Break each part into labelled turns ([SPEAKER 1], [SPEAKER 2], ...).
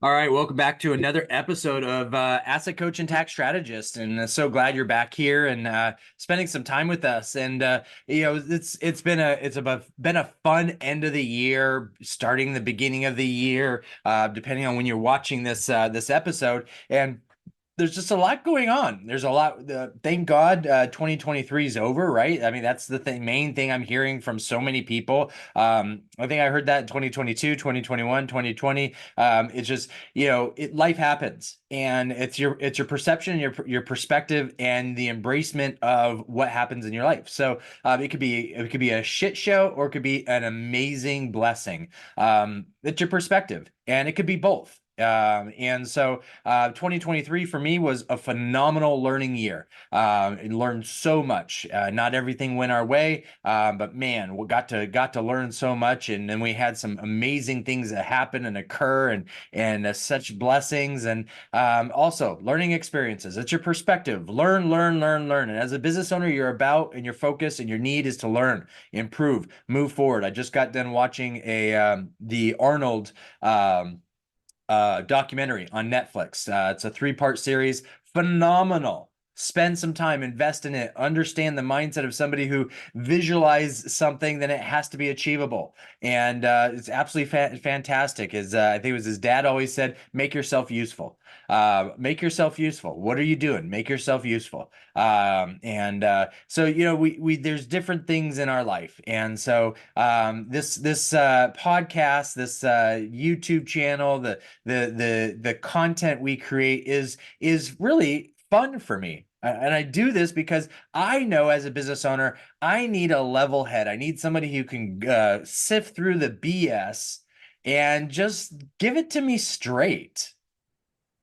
[SPEAKER 1] All right, welcome back to another episode of Asset Coach and Tax Strategist, and so glad you're back here and spending some time with us. And it's been a fun end of the year, starting the beginning of the year, depending on when you're watching this episode. And there's just a lot going on. There's a lot. Thank God, 2023 is over, right? I mean, that's the main thing I'm hearing from so many people. I think I heard that in 2022, 2021, 2020. It's just, life happens, and it's your perception, your perspective, and the embracement of what happens in your life. So it could be a shit show, or it could be an amazing blessing. It's your perspective, and it could be both. And so 2023 for me was a phenomenal learning year. I learned so much. Not everything went our way, but man, we got to learn so much, and then we had some amazing things that happen and occur, and such blessings, and also learning experiences. It's your perspective. Learn, learn, learn, learn. And as a business owner, you're about, and your focus and your need is to learn, improve, move forward. I just got done watching the Arnold. Documentary on Netflix. It's a three-part series. Phenomenal. Spend some time, invest in it, understand the mindset of somebody who visualize something, then it has to be achievable. And it's absolutely fantastic. I think it was his dad always said, make yourself useful. Make yourself useful. What are you doing? Make yourself useful. So we there's different things in our life, and so this podcast, this YouTube channel, the content we create is really fun for me. And I do this because I know, as a business owner, I need a level head. I need somebody who can sift through the BS and just give it to me straight.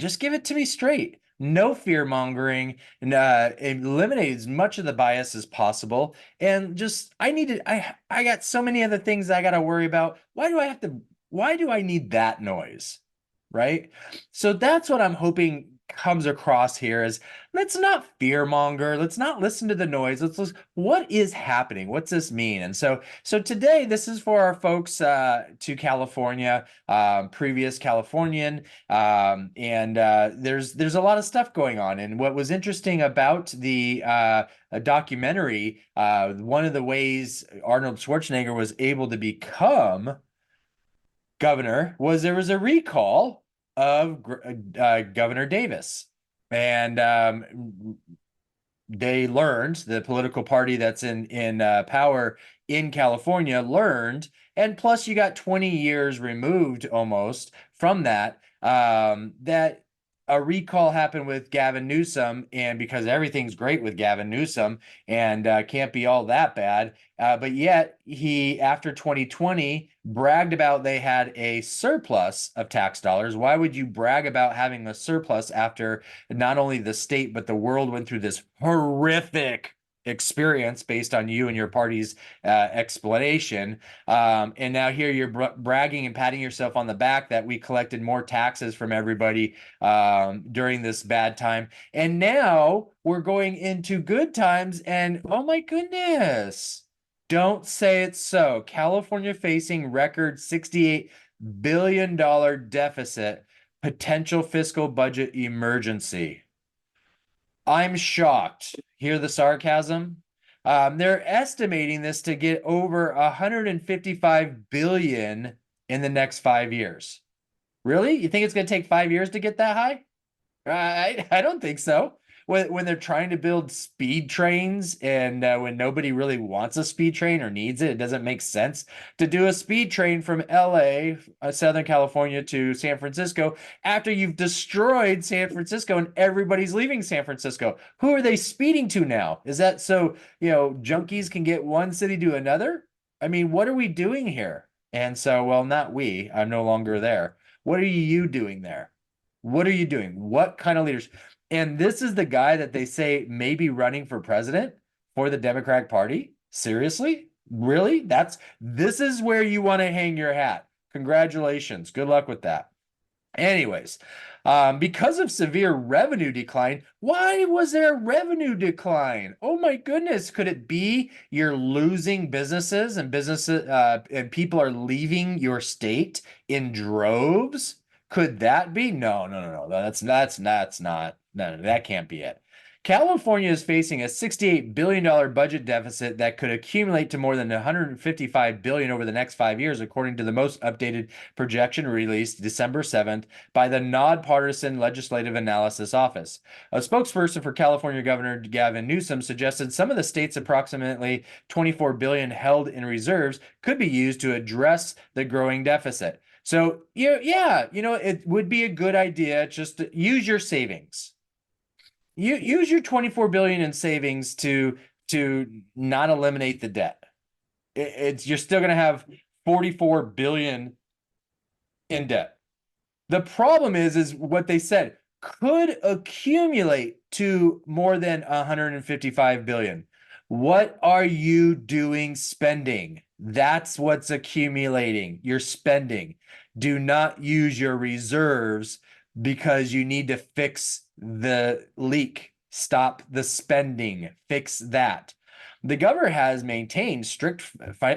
[SPEAKER 1] Just give it to me straight. No fear mongering, and eliminate as much of the bias as possible. And just, I got so many other things I got to worry about. Why do I need that noise? Right? So that's what I'm hoping comes across here is, let's not fear monger. Let's not listen to the noise. Let's listen. What is happening? What's this mean? And so today, this is for our folks to California, previous Californian, and there's a lot of stuff going on. And what was interesting about the documentary, one of the ways Arnold Schwarzenegger was able to become governor was there was a recall of Governor Davis. And they learned, the political party that's in power in California learned, and plus you got 20 years removed almost from that, that a recall happened with Gavin Newsom, and because everything's great with Gavin Newsom and can't be all that bad, but yet he, after 2020, bragged about they had a surplus of tax dollars. Why would you brag about having a surplus after not only the state but the world went through this horrific experience based on you and your party's explanation? And now here you're bragging and patting yourself on the back that we collected more taxes from everybody during this bad time. And now we're going into good times, and oh my goodness, don't say it's so. California facing record $68 billion deficit, potential fiscal budget emergency. I'm shocked. Hear the sarcasm? They're estimating this to get over 155 billion in the next 5 years. Really? You think it's going to take 5 years to get that high? I don't think so. When they're trying to build speed trains, and when nobody really wants a speed train or needs it, it doesn't make sense to do a speed train from LA, Southern California, to San Francisco after you've destroyed San Francisco and everybody's leaving San Francisco. Who are they speeding to now? Is that so, junkies can get one city to another? I mean, what are we doing here? And so, well, not we. I'm no longer there. What are you doing there? What are you doing? What kind of leaders? And this is the guy that they say may be running for president for the Democratic Party. Seriously? Really? This is where you want to hang your hat. Congratulations. Good luck with that. Anyways, because of severe revenue decline, why was there a revenue decline? Oh my goodness. Could it be you're losing businesses, and people are leaving your state in droves? Could that be? No, no, no, no. That's not. No, no, that can't be it. California is facing a $68 billion budget deficit that could accumulate to more than $155 billion over the next 5 years, according to the most updated projection released December 7th by the nonpartisan Legislative Analysis Office. A spokesperson for California Governor Gavin Newsom suggested some of the state's approximately $24 billion held in reserves could be used to address the growing deficit. So, yeah, it would be a good idea just to use your savings. You use your 24 billion in savings to not eliminate the debt. It's you're still going to have 44 billion in debt. The problem is what they said could accumulate to more than 155 billion. What are you doing spending? That's what's accumulating. You're spending. Do not use your reserves because you need to fix the leak. Stop the spending. Fix that. The governor has maintained strict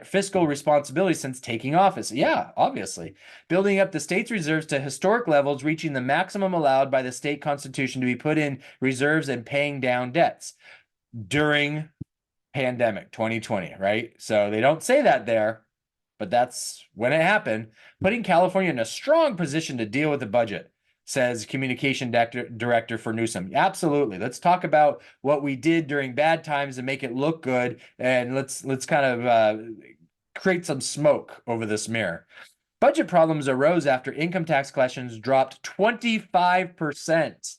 [SPEAKER 1] fiscal responsibility since taking office. Yeah, obviously. Building up the state's reserves to historic levels, reaching the maximum allowed by the state constitution to be put in reserves and paying down debts during pandemic 2020, right? So they don't say that there, but that's when it happened, putting California in a strong position to deal with the budget, says communication director for Newsom. Absolutely. Let's talk about what we did during bad times and make it look good. And let's kind of create some smoke over this mirror. Budget problems arose after income tax collections dropped 25%.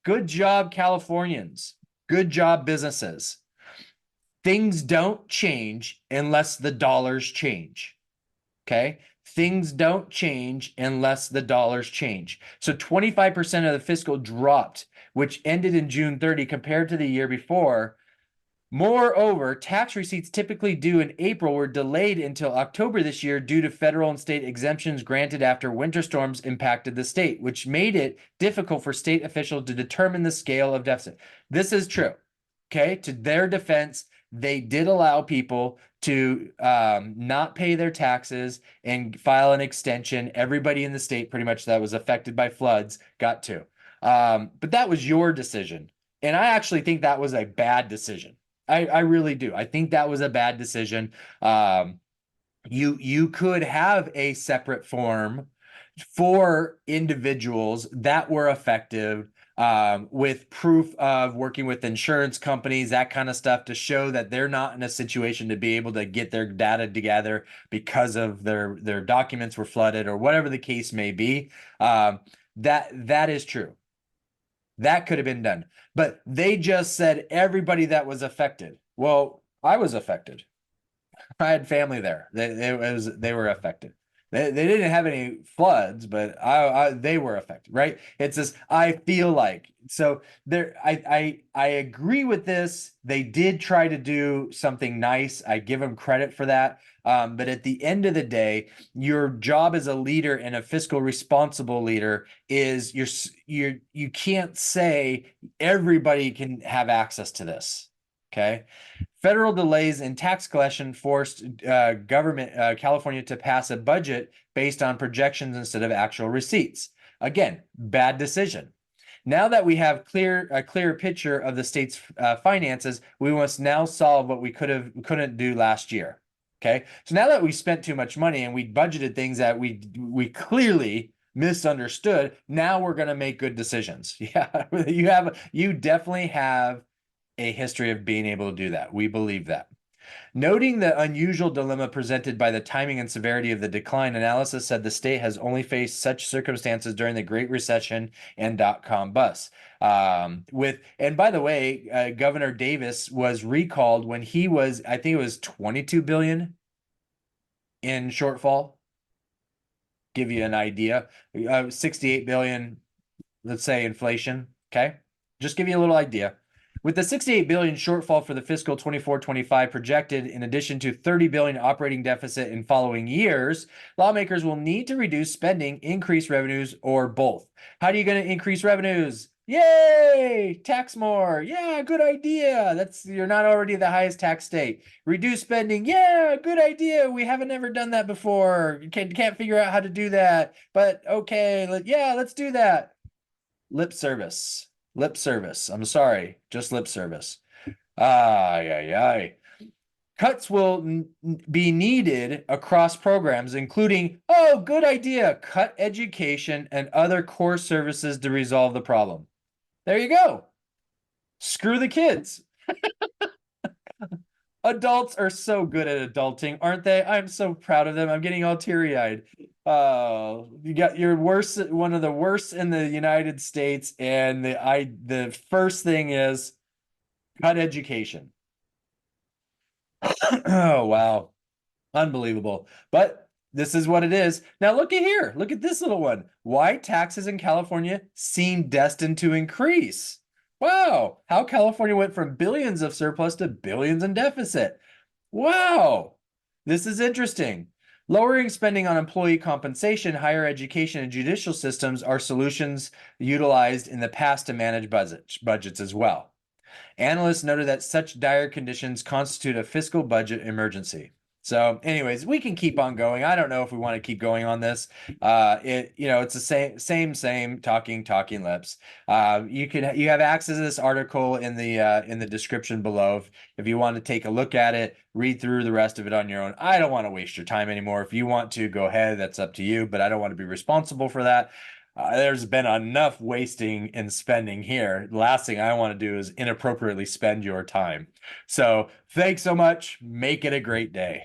[SPEAKER 1] Good job, Californians. Good job, businesses. Things don't change unless the dollars change. Okay. Things don't change unless the dollars change. So 25% of the fiscal dropped, which ended in June 30 compared to the year before. Moreover, tax receipts typically due in April were delayed until October this year due to federal and state exemptions granted after winter storms impacted the state, which made it difficult for state officials to determine the scale of deficit. This is true. Okay. To their defense, they did allow people to not pay their taxes and file an extension. Everybody in the state pretty much that was affected by floods got to. But that was your decision. And I actually think that was a bad decision. I really do. I think that was a bad decision. You could have a separate form for individuals that were effective with proof of working with insurance companies, that kind of stuff, to show that they're not in a situation to be able to get their data together because of their documents were flooded or whatever the case may be. That is true. That could have been done, but they just said everybody that was affected. Well, I was affected. I had family there. They were affected. They didn't have any floods, but they were affected, right? It's this, I feel like. So there, I agree with this. They did try to do something nice. I give them credit for that. But at the end of the day, your job as a leader and a fiscal responsible leader is you can't say everybody can have access to this. Okay. Federal delays in tax collection forced California to pass a budget based on projections instead of actual receipts. Again, bad decision. Now that we have a clear picture of the state's finances, we must now solve what we couldn't do last year. Okay, so now that we spent too much money and we budgeted things that we clearly misunderstood, now we're going to make good decisions. Yeah, you definitely have a history of being able to do that. We believe that. Noting the unusual dilemma presented by the timing and severity of the decline, Analysis said the state has only faced such circumstances during the Great Recession and dot-com bust. And by the way, Governor Davis was recalled when he was, I think it was 22 billion in shortfall. Give you an idea. 68 billion, let's say inflation. Okay. Just give you a little idea. With the 68 billion shortfall for the fiscal 24-25 projected, in addition to 30 billion operating deficit in following years, lawmakers will need to reduce spending, increase revenues, or both. How are you going to increase revenues? Yay! Tax more. Yeah, good idea. You're not already the highest tax state. Reduce spending. Yeah, good idea. We haven't ever done that before. You can't figure out how to do that. But okay, yeah, let's do that. Lip service. Lip service. I'm sorry, just lip service. Ay, ay, ay. Cuts will be needed across programs, including, oh, good idea, cut education and other core services to resolve the problem. There you go. Screw the kids. Adults are so good at adulting, aren't they? I'm so proud of them. I'm getting all teary-eyed. You got your worst, one of the worst in the United States, and the first thing is cut education. Oh, wow. Unbelievable. But this is what it is. Now look at here. Look at this little one. Why taxes in California seem destined to increase. Wow. How California went from billions of surplus to billions in deficit. Wow. This is interesting. Lowering spending on employee compensation, higher education, and judicial systems are solutions utilized in the past to manage budgets as well. Analysts noted that such dire conditions constitute a fiscal budget emergency. So, anyways, we can keep on going. I don't know if we want to keep going on this. It's the same talking lips. You have access to this article in the description below if you want to take a look at it, read through the rest of it on your own. I don't want to waste your time anymore. If you want to, go ahead. That's up to you, but I don't want to be responsible for that. There's been enough wasting and spending here. The last thing I want to do is inappropriately spend your time. So thanks so much. Make it a great day.